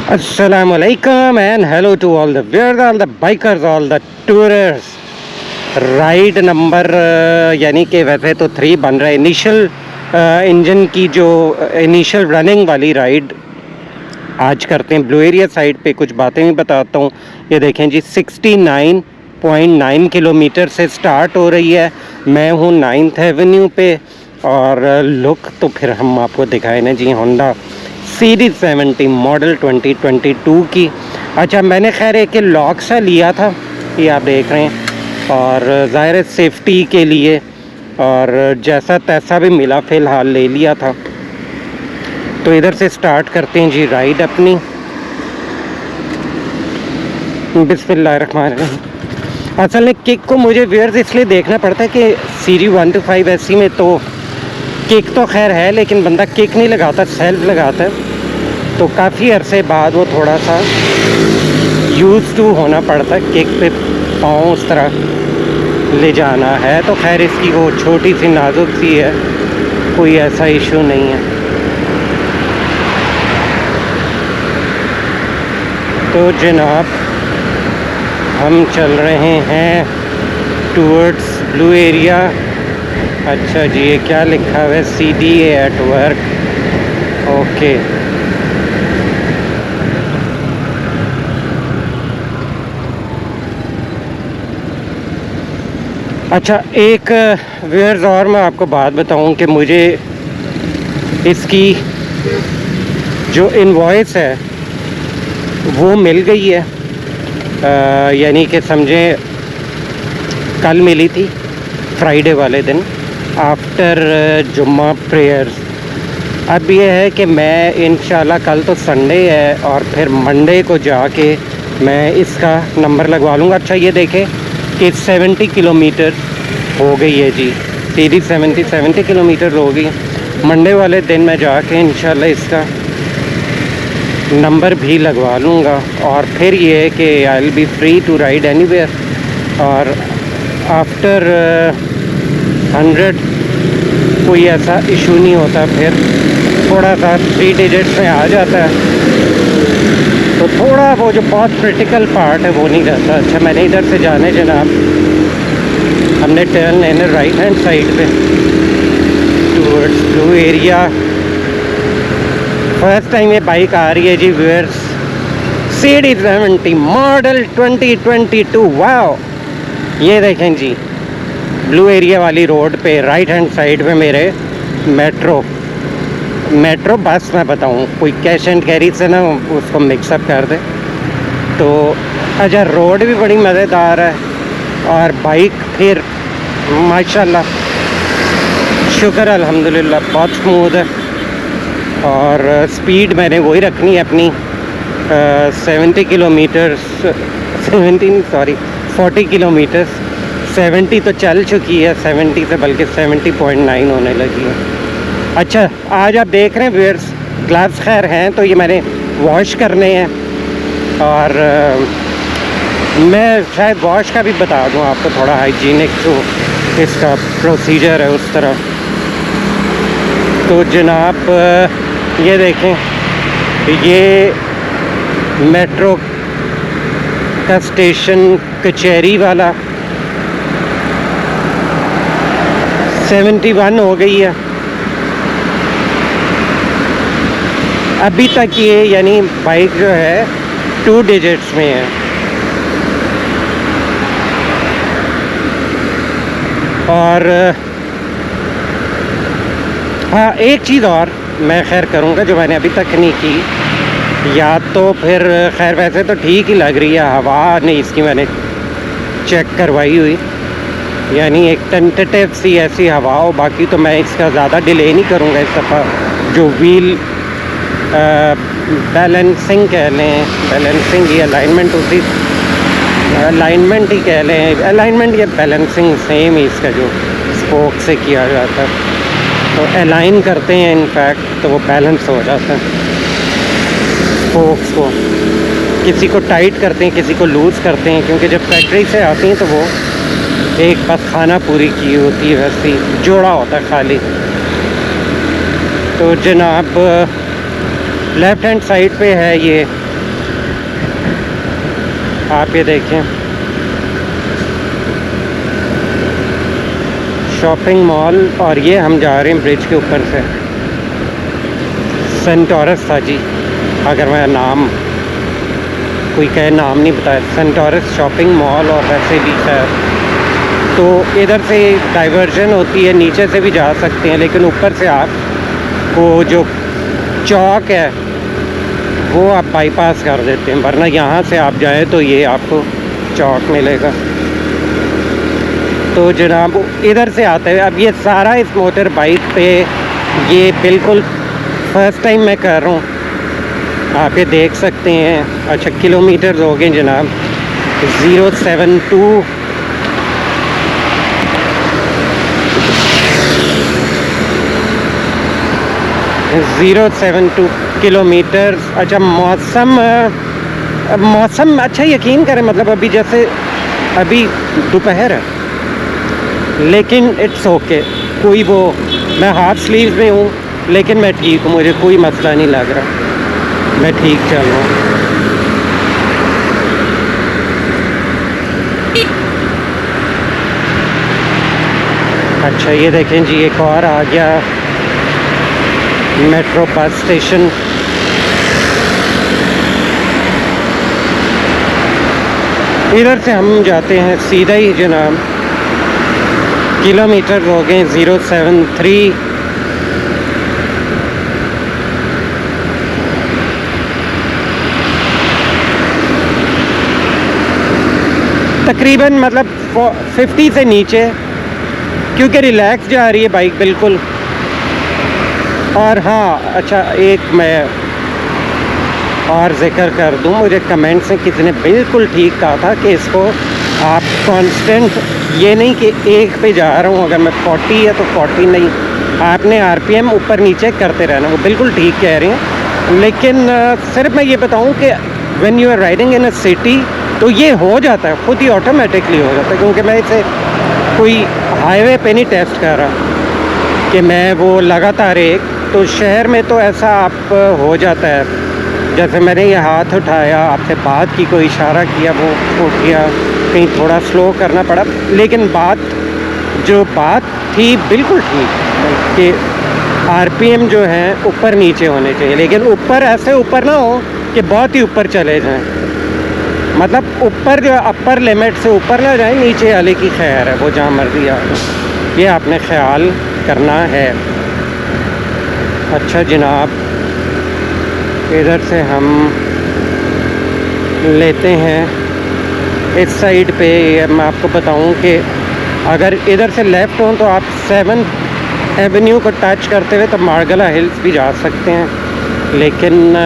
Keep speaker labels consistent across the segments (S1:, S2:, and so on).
S1: Assalamualaikum and hello to all the viewers, all the bikers, all the tourists. Ride number यानी कि वैसे तो 3 बन रहा है। इनिशियल इंजन की जो इनिशियल रनिंग वाली राइड आज करते हैं ब्लू एरिया साइड पे। कुछ बातें भी बताता हूँ। ये देखें जी, 69.9 किलोमीटर से स्टार्ट हो रही है। मैं हूँ 9th एवेन्यू पे और लुक तो फिर हम आपको दिखाए ना जी, होंडा सीरीज 70 मॉडल 2022 की। अच्छा, मैंने खैर एक लॉक सा लिया था, ये आप देख रहे हैं, और ज़ाहिर सेफ्टी के लिए और जैसा तैसा भी मिला फ़िलहाल ले लिया था। तो इधर से स्टार्ट करते हैं जी राइड अपनी। बिस्मिल्लाहिर्रहमानिर्रहीम। असल में किक को मुझे व्यूअर्स इसलिए देखना पड़ता है कि सीरी 1 to 5 एसी में तो किक तो खैर है, लेकिन बंदा किक नहीं लगाता, सेल्फ लगाता है। तो काफ़ी अरसे बाद वो थोड़ा सा यूज़ टू होना पड़ता है, किक पे पाँव उस तरह ले जाना है। तो खैर इसकी वो छोटी सी नाजुक सी है, कोई ऐसा इशू नहीं है। तो जनाब हम चल रहे हैं टूवर्ड्स ब्लू एरिया। अच्छा जी, ये क्या लिखा हुआ है? CDA at work. ओके, अच्छा एक व्यूअर्स और मैं आपको बात बताऊं कि मुझे इसकी जो इनवॉइस है वो मिल गई है। यानी कि समझें कल मिली थी, फ्राइडे वाले दिन आफ्टर जुम्मा प्रेयर्स। अब ये है कि मैं इंशाल्लाह, कल तो संडे है और फिर मंडे को जाके मैं इसका नंबर लगवा लूँगा। अच्छा ये देखें कि 70 किलोमीटर हो गई है जी, सीधी 70 किलोमीटर हो गई। मंडे वाले दिन मैं जाके इंशाल्लाह इसका नंबर भी लगवा लूँगा और फिर ये है कि I will be free to ride anywhere. और आफ्टर 100 कोई ऐसा इशू नहीं होता, फिर थोड़ा सा 3 डिजिट्स में आ जाता है, तो थोड़ा वो जो बहुत क्रिटिकल पार्ट है वो नहीं रहता। अच्छा, मैंने इधर से जाने जनाब, हमने टर्न लेना राइट हैंड साइड पे towards blue area. First time ये बाइक आ रही है जी व्यूअर्स, सीरीज 70 मॉडल 2022। वाओ, ये देखें जी ब्लू एरिया वाली रोड पे राइट हैंड साइड पे मेरे मेट्रो बस। मैं बताऊँ, कोई कैश एंड कैरी से ना उसको मिक्सअप कर दे तो। अच्छा, रोड भी बड़ी मज़ेदार है और बाइक फिर माशाल्लाह शुक्र अल्हम्दुलिल्लाह बहुत स्मूथ है। और स्पीड मैंने वही रखनी है अपनी 40 किलोमीटर्स। 70 तो चल चुकी है, 70 से बल्कि 70.9 होने लगी है। अच्छा, आज आप देख रहे हैं व्यूअर्स, ग्लव्स खैर हैं तो ये मैंने वॉश करने हैं और मैं शायद वॉश का भी बता दूं आपको, थोड़ा हाइजीनिक जो इसका प्रोसीजर है उस तरह। तो जनाब ये देखें, ये मेट्रो का स्टेशन कचहरी वाला 71 हो गई है अभी तक ये, यानी बाइक जो है 2 डिजिट्स में है। और हाँ, एक चीज़ और मैं खैर करूँगा जो मैंने अभी तक नहीं की, या तो फिर खैर वैसे तो ठीक ही लग रही है, हवा नहीं इसकी मैंने चेक करवाई हुई, यानी एक टेंटेटिव सी ऐसी हवा हो। बाकी तो मैं इसका ज़्यादा डिले नहीं करूँगा इस दफ़ा। जो व्हील बैलेंसिंग कह लें, बैलेंसिंग या अलाइनमेंट, उसी अलाइनमेंट ही कह लें, अलाइनमेंट या बैलेंसिंग सेम ही इसका जो स्पोक से किया जाता है। तो अलाइन करते हैं इनफैक्ट तो वो बैलेंस हो जाता है स्पोक्स को। किसी को टाइट करते हैं, किसी को लूज़ करते हैं, क्योंकि जब फैक्ट्री से आती हैं तो वो एक बस खाना पूरी की होती है, वैसी जोड़ा होता है खाली। तो जनाब लेफ़्ट हैंड साइड पे है ये आप ये देखें, शॉपिंग मॉल, और ये हम जा रहे हैं ब्रिज के ऊपर से। सेंटोरस था जी, अगर मैं नाम कोई कहे, नाम नहीं बताया। सेंटोरस शॉपिंग मॉल, और वैसे भी खैर तो इधर से डाइवर्जन होती है, नीचे से भी जा सकते हैं, लेकिन ऊपर से आपको जो चौक है वो आप बाईपास कर देते हैं, वरना यहाँ से आप जाएँ तो ये आपको चौक मिलेगा। तो जनाब इधर से आते हुए, अब ये सारा इस मोटर बाइक पे, ये बिल्कुल फर्स्ट टाइम मैं कर रहा हूँ। आप ये देख सकते हैं। अच्छा, किलोमीटर हो गए जनाब 072 072 किलोमीटर। अच्छा, मौसम अच्छा, यकीन करें, मतलब अभी जैसे अभी दोपहर है, लेकिन इट्स ओके। कोई वो, मैं हाफ स्लीव में हूँ, लेकिन मैं ठीक हूँ, मुझे कोई मसला नहीं लग रहा, मैं ठीक चल रहा हूँ। अच्छा, ये देखें जी, एक और आ गया मेट्रो बस स्टेशन। इधर से हम जाते हैं सीधा ही जनाब। किलोमीटर हो गए 073। तकरीबन मतलब 50 से नीचे, क्योंकि रिलैक्स जा रही है बाइक बिल्कुल। और हाँ, अच्छा, एक मैं और ज़िक्र कर दूँ, मुझे कमेंट्स में किसी ने बिल्कुल ठीक कहा था कि इसको आप कांस्टेंट, ये नहीं कि एक पे जा रहा हूँ, अगर मैं 40 है तो 40 नहीं, आपने आरपीएम ऊपर नीचे करते रहना। वो बिल्कुल ठीक कह रहे हैं, लेकिन सिर्फ मैं ये बताऊँ कि when you are riding in a city तो ये हो जाता है, खुद ही ऑटोमेटिकली हो जाता है, क्योंकि मैं इसे कोई हाईवे पे नहीं टेस्ट कर रहा कि मैं वो लगातार एक, तो शहर में तो ऐसा आप हो जाता है। जैसे मैंने ये हाथ उठाया, आपसे बात की, कोई इशारा किया, वो उठ गया, कहीं थोड़ा स्लो करना पड़ा, लेकिन जो बात थी बिल्कुल ठीक कि आरपीएम जो है ऊपर नीचे होने चाहिए, लेकिन ऊपर ऐसे ऊपर ना हो कि बहुत ही ऊपर चले जाएं, मतलब ऊपर जो अपर लिमिट से ऊपर ना जाए, नीचे वाले की खैर है, वो जहाँ मर्जी आ, ये आपने ख्याल करना है। अच्छा जनाब, इधर से हम लेते हैं इस साइड पे। मैं आपको बताऊं कि अगर इधर से लेफ़्ट हो तो आप 7th एवेन्यू को टच करते हुए तो मार्गला हिल्स भी जा सकते हैं, लेकिन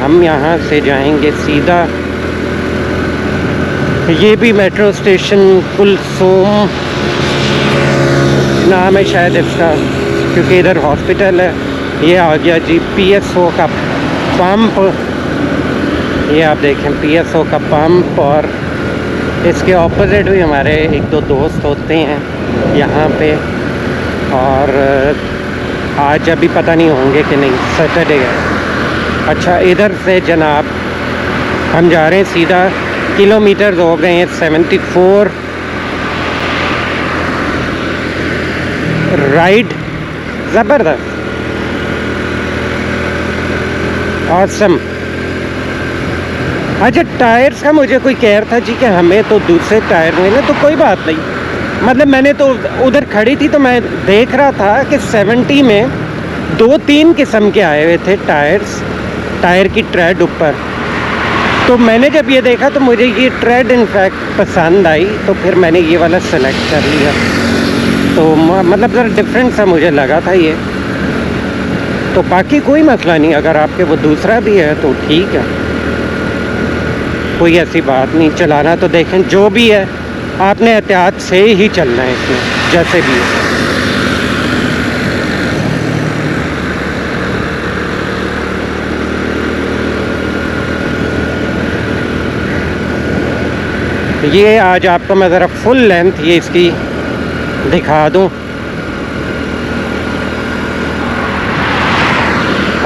S1: हम यहाँ से जाएंगे सीधा। ये भी मेट्रो स्टेशन कुलसुम नाम है शायद इसका, क्योंकि इधर हॉस्पिटल है। ये आ गया जी पीएसओ का पंप, ये आप देखें पीएसओ का पंप, और इसके ऑपोजिट भी हमारे एक दो दोस्त होते हैं यहाँ पे, और आज अभी पता नहीं होंगे कि नहीं, सैटरडे है। अच्छा, इधर से जनाब हम जा रहे हैं सीधा। किलोमीटर हो गए हैं 74। राइड ज़बरदस्त, ऑसम। अच्छा, टायर्स का मुझे कोई कह रहा था जी कि हमें तो दूसरे टायर मिले, तो कोई बात नहीं, मतलब मैंने तो उधर खड़ी थी तो मैं देख रहा था कि 70 में 2-3 किस्म के आए हुए थे टायर्स, टायर की ट्रेड ऊपर। तो मैंने जब ये देखा तो मुझे ये ट्रेड इनफैक्ट पसंद आई, तो फिर मैंने ये वाला सेलेक्ट कर लिया। तो मतलब ज़रा डिफरेंट सा मुझे लगा था ये, तो बाकी कोई मसला नहीं, अगर आपके वो दूसरा भी है तो ठीक है, कोई ऐसी बात नहीं। चलाना तो देखें जो भी है आपने एहतियात से ही चलना है इसमें, जैसे भी है। ये आज आपको मैं ज़रा फुल लेंथ ये इसकी दिखा दूं,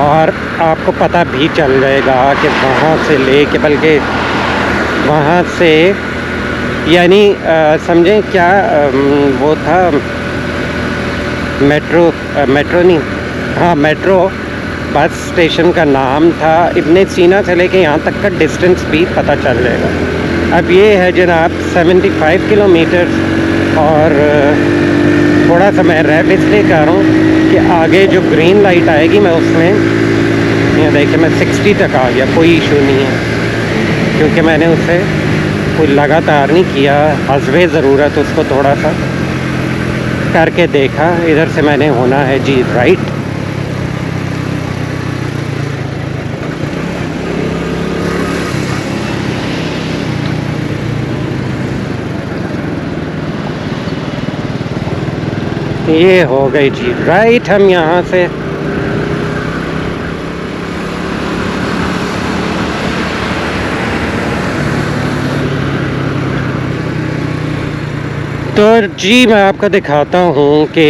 S1: और आपको पता भी चल जाएगा कि वहाँ से ले के, बल्कि वहाँ से यानी समझें क्या वो था मेट्रो नहीं, हाँ मेट्रो बस स्टेशन का नाम था। इब्ने सीना से लेके यहाँ तक का डिस्टेंस भी पता चल जाएगा। अब ये है जनाब 75 किलोमीटर और थोड़ा सा मैं रैप इसलिए कर रहा हूँ कि आगे जो ग्रीन लाइट आएगी मैं उसमें, ये देखिए मैं 60 तक आ गया, कोई इशू नहीं है क्योंकि मैंने उसे कोई लगातार नहीं किया, हस्बे ज़रूरत उसको थोड़ा सा करके देखा। इधर से मैंने होना है जी राइट। ये हो गई जी राइट। हम यहाँ से तो जी मैं आपको दिखाता हूँ कि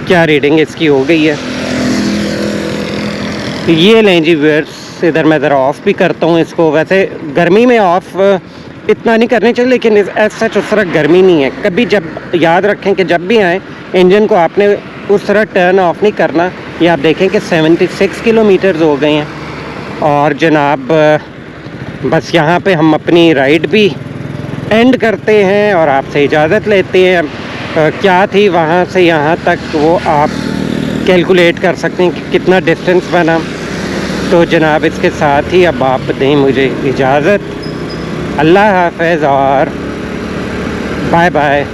S1: क्या रीडिंग इसकी हो गई है। ये लें जी व्यूअर्स, इधर मैं ज़रा ऑफ़ भी करता हूँ इसको। वैसे गर्मी में ऑफ़ इतना नहीं करनी चाहिए, लेकिन एज सच उस तरह गर्मी नहीं है। कभी जब याद रखें कि जब भी आए इंजन को आपने उस तरह टर्न ऑफ नहीं करना। ये आप देखें कि 76 किलोमीटर हो गए हैं और जनाब बस यहाँ पे हम अपनी राइड भी एंड करते हैं और आपसे इजाज़त लेते हैं। क्या थी वहाँ से यहाँ तक वो आप कैलकुलेट कर सकते हैं कि कितना डिस्टेंस बना। तो जनाब इसके साथ ही अब आप दें मुझे इजाज़त। अल्लाह हाफ़िज़ और बाय बाय।